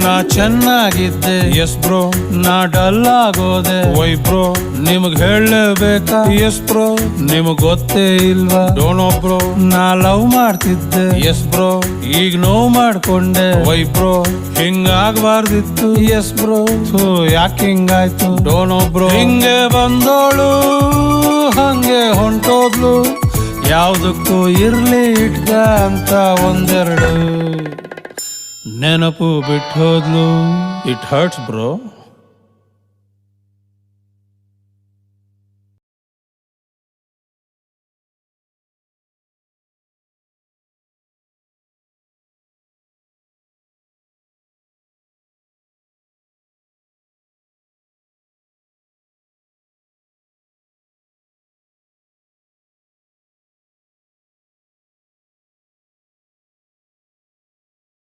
ನಾ ಚೆನ್ನಾಗಿದ್ದೆ S bro, ನಾ dull ಆಗೋದೆ ವೈ ಬ್ರೋ, ನಿಮಗ್ ಹೇಳಲೇಬೇಕಾ ಎಸ್ ಬ್ರೋ, ನಿಮಗ್ ಗೊತ್ತೇ ಇಲ್ವಾ ಡೋಂಟ್ ನೋ ಬ್ರೋ. ನಾ ಲವ್ ಮಾಡ್ತಿದ್ದೆ ಎಸ್ ಬ್ರೋ, ಈಗ ನೋವು ಮಾಡ್ಕೊಂಡೆ ವೈ ಬ್ರೋ, ಹಿಂಗಾಗ್ಬಾರ್ದಿತ್ತು ಎಸ್ ಬ್ರೋ, ಯಾಕೆ ಹಿಂಗಾಯ್ತು ಡೋಂಟ್ ನೋ ಬ್ರೋ. ಹಿಂಗೆ ಬಂದೋಳು ಹಂಗೆ ಹೊಂಟೋದ್ಲು, ಯಾವ್ದಕ್ಕೂ ಇರ್ಲಿ ಇಟ್ಗ ಅಂತ ಒಂದೆರಡು ನೆನಪು ಬಿಟ್ಟೋದ್ಲು. It hertz bro.